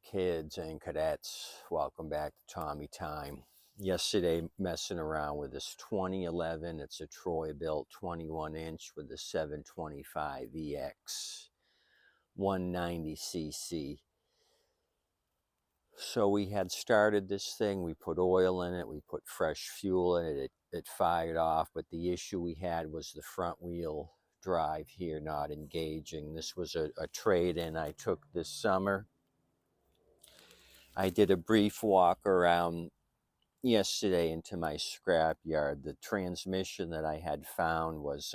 Kids and cadets, welcome back to Tommy Time. Yesterday, messing around with this 2011. It's a Troy-Bilt 21-inch with a 725 EX 190cc. So we had started this thing. We put oil in it. We put fresh fuel in it. It fired off, but the issue we had was the front wheel drive here not engaging. This was a trade-in I took this summer. I did a brief walk around yesterday into my scrap yard. The transmission that I had found was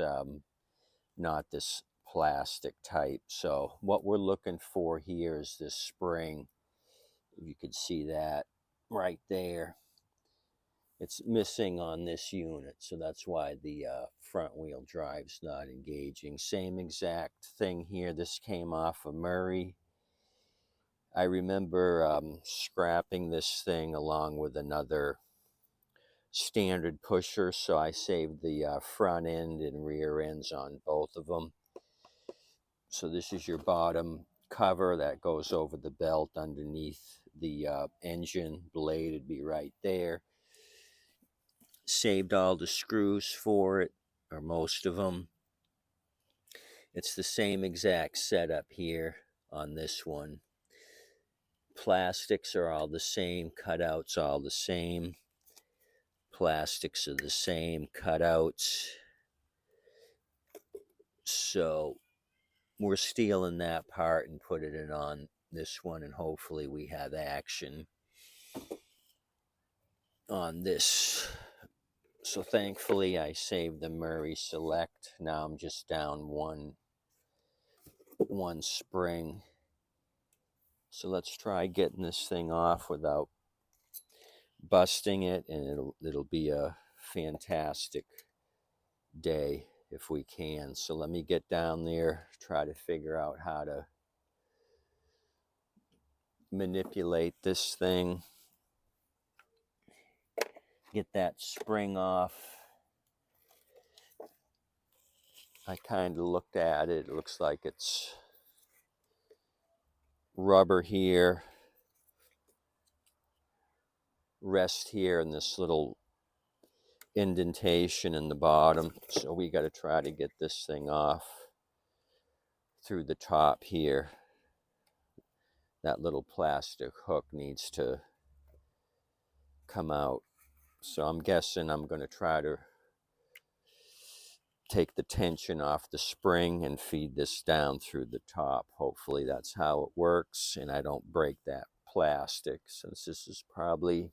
not this plastic type. So what we're looking for here is this spring. You could see that right there. It's missing on this unit, so that's why the front wheel drive's not engaging. Same exact thing here. This came off of Murray. I remember scrapping this thing along with another standard pusher, so I saved the front end and rear ends on both of them. So this is your bottom cover that goes over the belt underneath the engine blade. It'd be right there. Saved all the screws for it, or most of them. It's the same exact setup here on this one. Plastics are all the same, cutouts all the same. Plastics are the same, cutouts. So we're stealing that part and putting it on this one, and hopefully we have action on this. So thankfully I saved the Murray Select. Now I'm just down one spring. So let's try getting this thing off without busting it, and it'll be a fantastic day if we can. So let me get down there, try to figure out how to manipulate this thing, get that spring off. I kind of looked at it. It looks like it's rubber here, rest here, and this little indentation in the bottom. So we got to try to get this thing off through the top here. That little plastic hook needs to come out. So I'm guessing I'm going to try to take the tension off the spring and feed this down through the top. Hopefully that's how it works and I don't break that plastic, since this is probably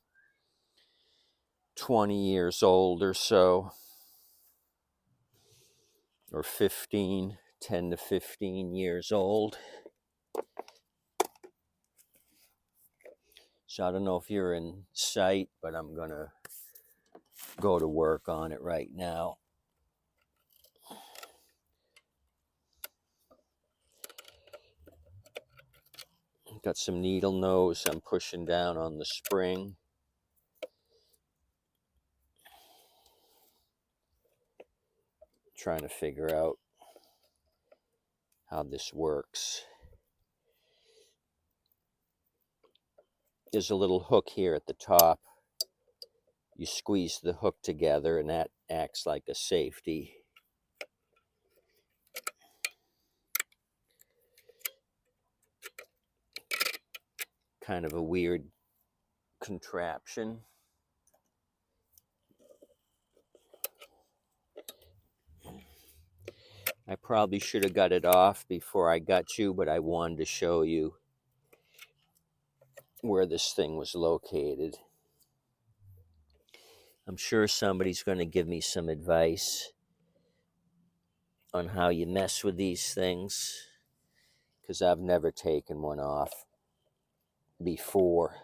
20 years old or so, or 10 to 15 years old. So I don't know if you're in sight, but I'm gonna go to work on it right now. Got some needle nose I'm pushing down on the spring. Trying to figure out how this works. There's a little hook here at the top. You squeeze the hook together and that acts like a safety. Kind of a weird contraption. I probably should have got it off before I got you, but I wanted to show you where this thing was located. I'm sure somebody's going to give me some advice on how you mess with these things, because I've never taken one off before.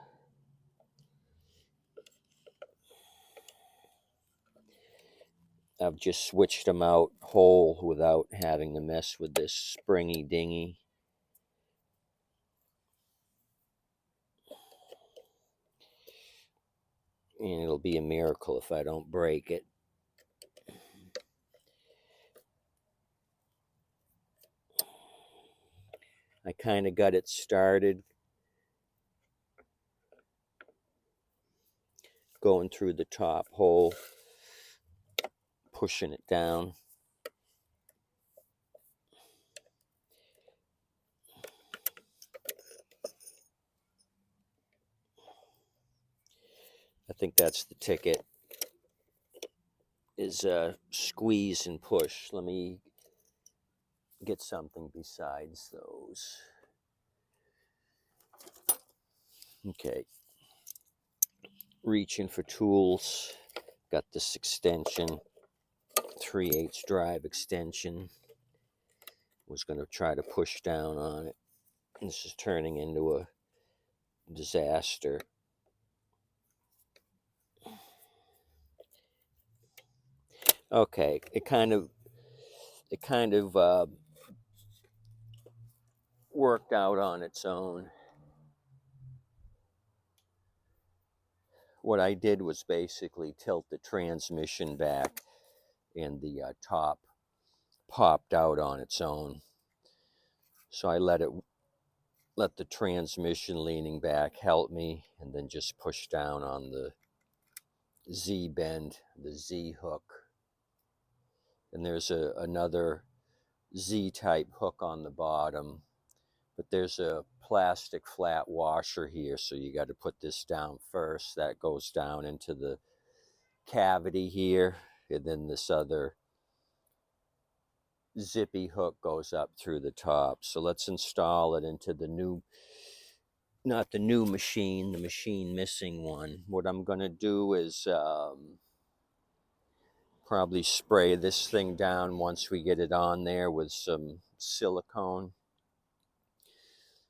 I've just switched them out whole without having to mess with this springy dingy. And it'll be a miracle if I don't break it. I kind of got it started going through the top hole, pushing it down. I think that's the ticket, is squeeze and push. Let me get something besides those. Okay. Reaching for tools. Got this extension, 3/8 drive extension. Was going to try to push down on it. This is turning into a disaster. Okay, it kind of worked out on its own. What I did was basically tilt the transmission back, and the top popped out on its own. So I let the transmission leaning back help me, and then just push down on the Z bend, the Z hook. And there's another Z type hook on the bottom, but there's a plastic flat washer here, so you got to put this down first. That goes down into the cavity here, and then this other zippy hook goes up through the top. So let's install it into the new, not the new machine, the machine missing one. What I'm going to do is probably spray this thing down once we get it on there with some silicone.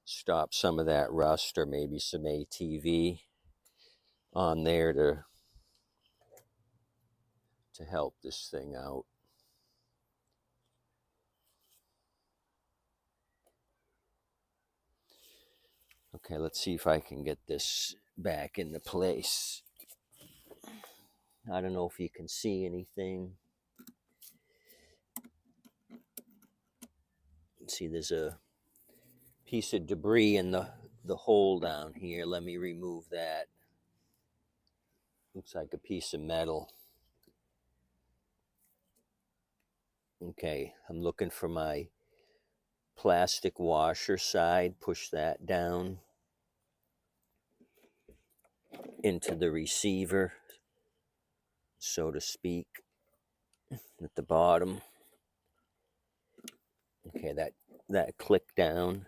Stop some of that rust, or maybe some ATV on there to help this thing out. Okay, let's see if I can get this back into place. I don't know if you can see anything. See, there's a piece of debris in the hole down here. Let me remove that. Looks like a piece of metal. Okay, I'm looking for my plastic washer side. Push that down into the receiver, so to speak, at the bottom. Okay, that click down.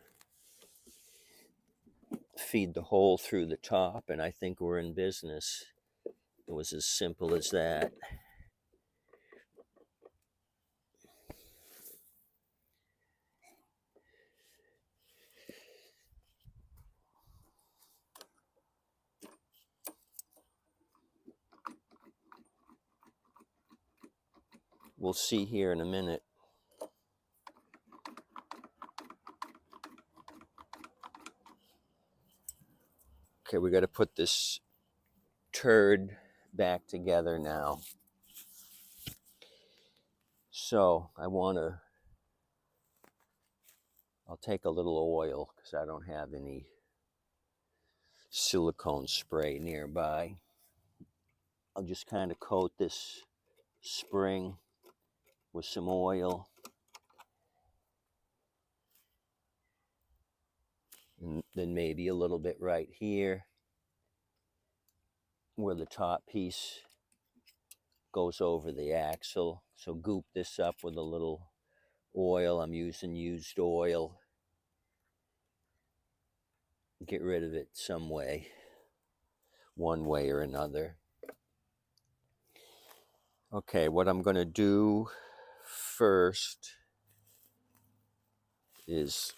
Feed the hole through the top, and I think we're in business. It was as simple as that. We'll see here in a minute. Okay, we got to put this TURD back together now. So I'll take a little oil, because I don't have any silicone spray nearby. I'll just kind of coat this spring with some oil. And then maybe a little bit right here, where the top piece goes over the axle. So goop this up with a little oil. I'm using used oil. Get rid of it some way, one way or another. Okay, what I'm going to do first is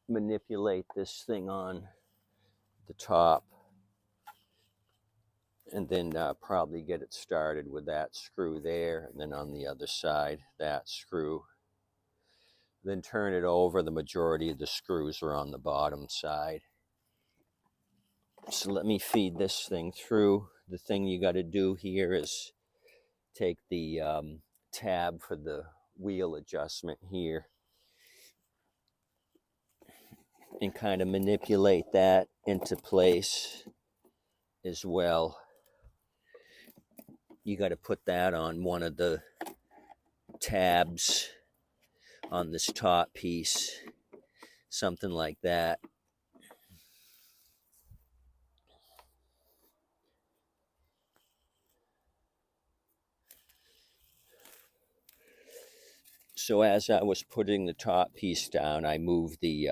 manipulate this thing on the top, and then probably get it started with that screw there, and then on the other side, that screw. Then turn it over. The majority of the screws are on the bottom side. So let me feed this thing through. The thing you got to do here is take the tab for the wheel adjustment here and kind of manipulate that into place as well. you got to put that on one of the tabs on this top piece, something like that. So as I was putting the top piece down, I moved the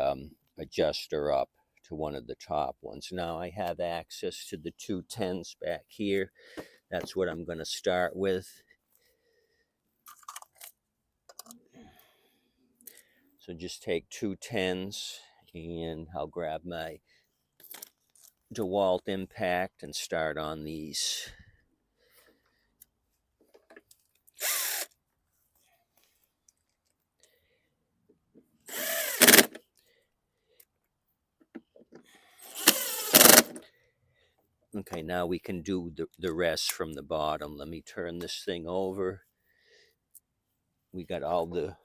adjuster up to one of the top ones. Now I have access to the 210s back here. That's what I'm going to start with. So just take 210s and I'll grab my DeWalt impact and start on these. Okay, now we can do the rest from the bottom. Let me turn this thing over. We got all the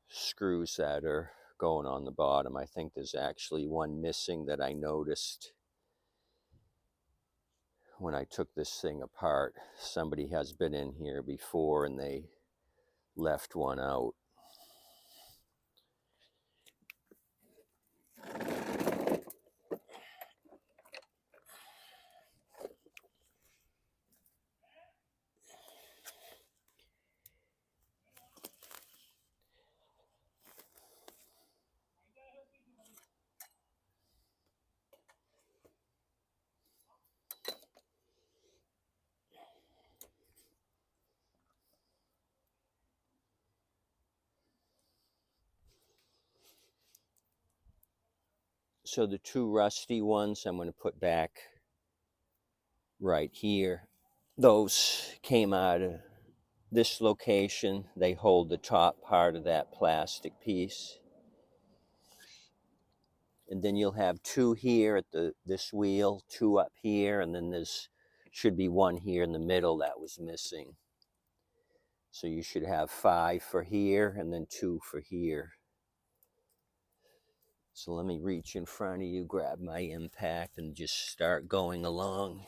screws that are going on the bottom. I think there's actually one missing that I noticed when I took this thing apart. Somebody has been in here before and they left one out. So the two rusty ones I'm going to put back right here. Those came out of this location. They hold the top part of that plastic piece. And then you'll have two here at this wheel, two up here, and then there's should be one here in the middle that was missing. So you should have 5 for here and then 2 for here. So let me reach in front of you, grab my impact, and just start going along.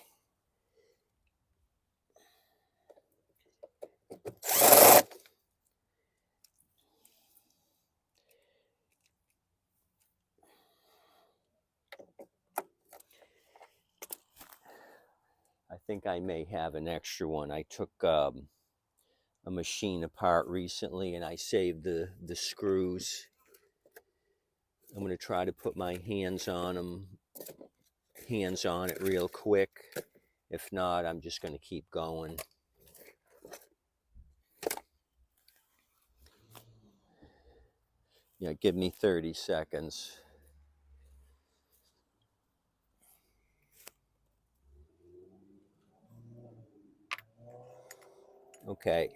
I think I may have an extra one. I took a machine apart recently and I saved the screws. I'm going to try to put my hands on it real quick. If not, I'm just going to keep going. Yeah, give me 30 seconds. Okay.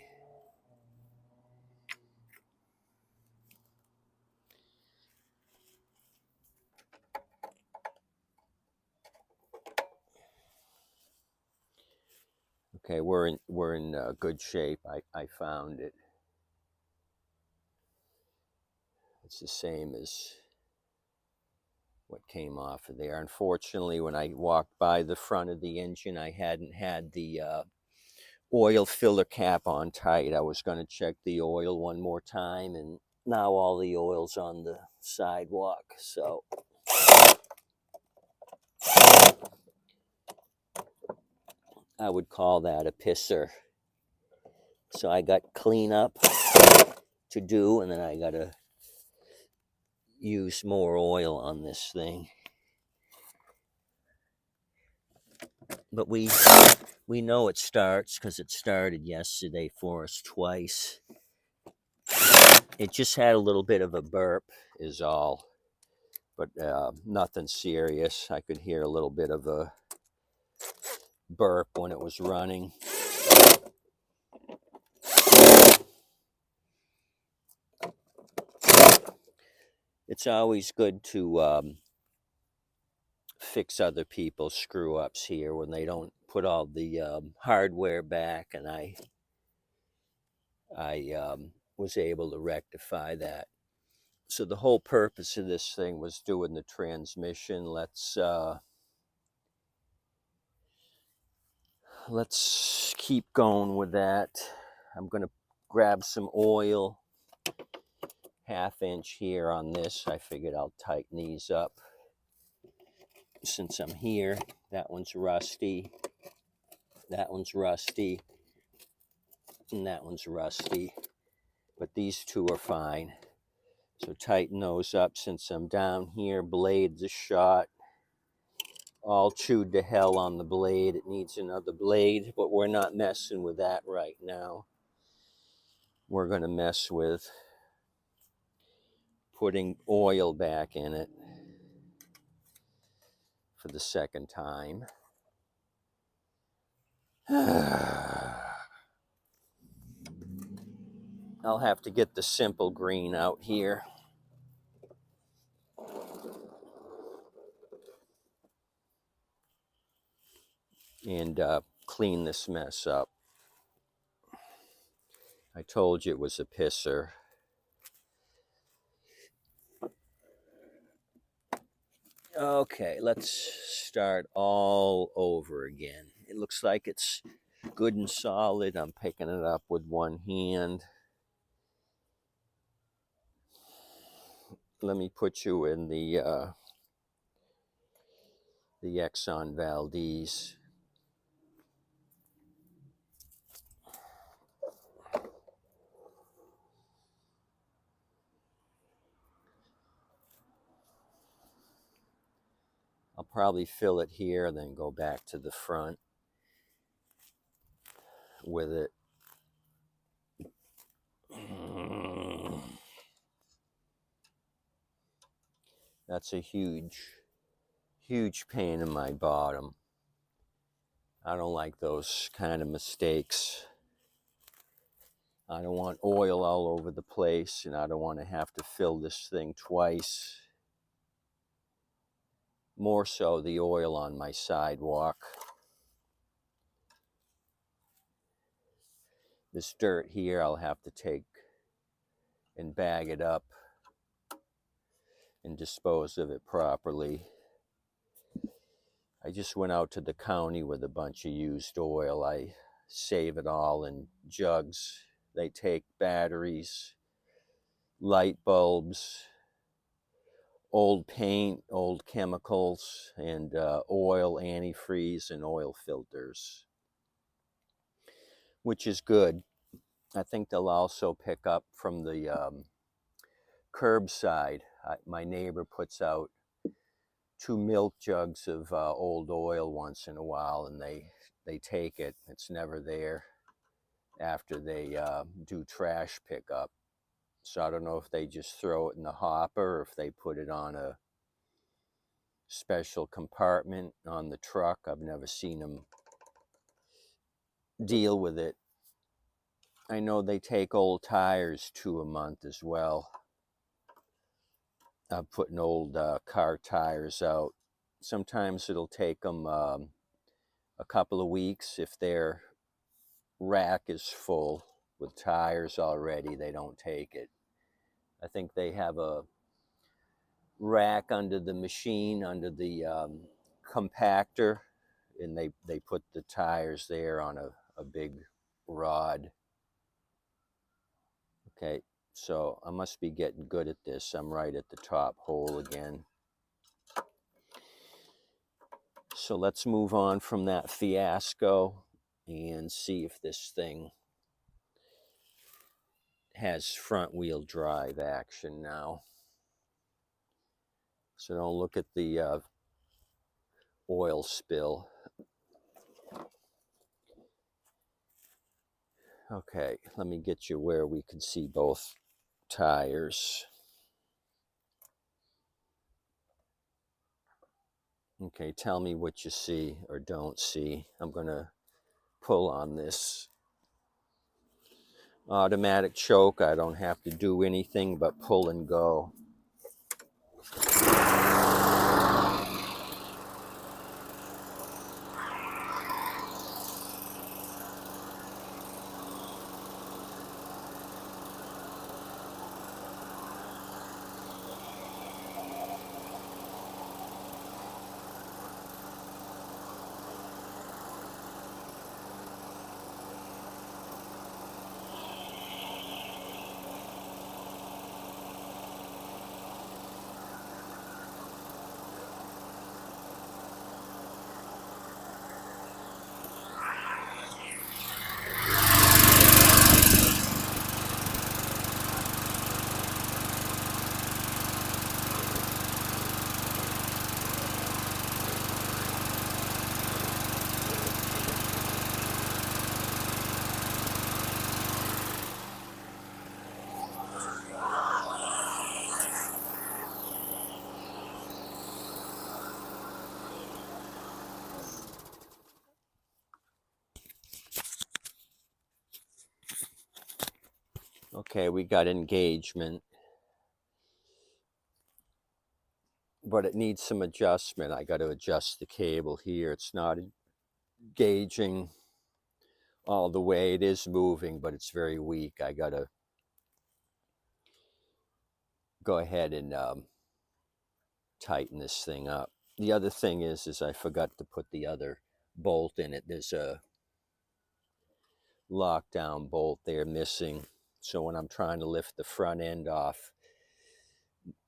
Okay, we're in good shape. I found it. It's the same as what came off of there. Unfortunately, when I walked by the front of the engine, I hadn't had the oil filler cap on tight. I was going to check the oil one more time, and now all the oil's on the sidewalk. So I would call that a pisser. So I got cleanup to do, and then I got to use more oil on this thing. But we know it starts because it started yesterday for us twice. It just had a little bit of a burp is all, but nothing serious. I could hear a little bit of a burp when it was running. It's always good to fix other people's screw ups here when they don't put all the hardware back, and I was able to rectify that. So the whole purpose of this thing was doing the transmission. Let's let's keep going with that. I'm going to grab some oil, 1/2 inch here on this. I figured I'll tighten these up since I'm here. That one's rusty, that one's rusty, and that one's rusty, but these two are fine. So tighten those up since I'm down here. Blade's a shot, all chewed to hell on the blade. It needs another blade, but we're not messing with that right now. We're going to mess with putting oil back in it for the second time. I'll have to get the simple green out here. And clean this mess up. I told you it was a pisser. Okay, let's start all over again. It looks like it's good and solid. I'm picking it up with one hand. Let me put you in the Exxon Valdez. I'll probably fill it here, then go back to the front with it. That's a huge pain in my bottom. I don't like those kind of mistakes. I don't want oil all over the place, and I don't want to have to fill this thing twice. More so the oil on my sidewalk. This dirt here I'll have to take and bag it up and dispose of it properly. I just went out to the county with a bunch of used oil. I save it all in jugs. They take batteries, light bulbs, old paint, old chemicals, and oil, antifreeze, and oil filters, which is good. I think they'll also pick up from the curbside. My neighbor puts out 2 milk jugs of old oil once in a while, and they take it. It's never there after they do trash pickup. So I don't know if they just throw it in the hopper or if they put it on a special compartment on the truck. I've never seen them deal with it. I know they take old tires 2 a month as well. I'm putting old car tires out. Sometimes it'll take them a couple of weeks. If their rack is full with tires already, they don't take it. I think they have a rack under the machine, under the compactor, and they put the tires there on a big rod. Okay, so I must be getting good at this. I'm right at the top hole again. So let's move on from that fiasco and see if this thing has front wheel drive action now. So don't look at the oil spill. Okay, let me get you where we can see both tires. Okay, tell me what you see or don't see. I'm going to pull on this automatic choke. I don't have to do anything but pull and go. Okay, we got engagement, but it needs some adjustment. I got to adjust the cable here. It's not engaging all the way. It is moving, but it's very weak. I got to go ahead and tighten this thing up. The other thing is I forgot to put the other bolt in it. There's a lockdown bolt there missing. So when I'm trying to lift the front end off,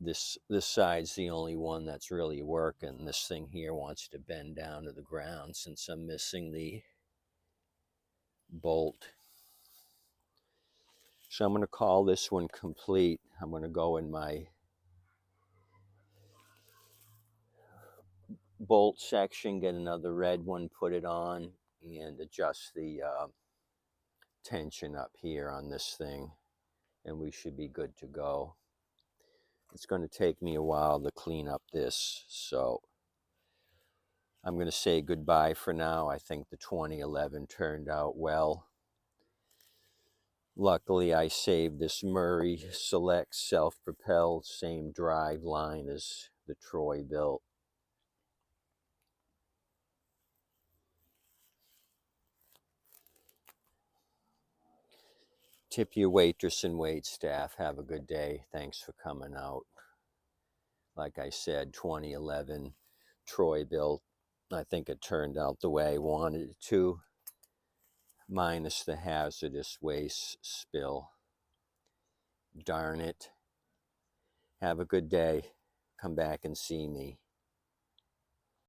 this side's the only one that's really working. This thing here wants to bend down to the ground since I'm missing the bolt. So I'm going to call this one complete. I'm going to go in my bolt section, get another red one, put it on, and adjust the tension up here on this thing, and we should be good to go. It's going to take me a while to clean up this, so I'm going to say goodbye for now. I think the 2011 turned out well. Luckily, I saved this Murray Select Self-Propelled, same drive line as the Troy-Bilt. Tip your waitress and wait staff. Have a good day. Thanks for coming out. Like I said, 2011 Troy-Bilt. I think it turned out the way I wanted it to, minus the hazardous waste spill. Darn it. Have a good day. Come back and see me.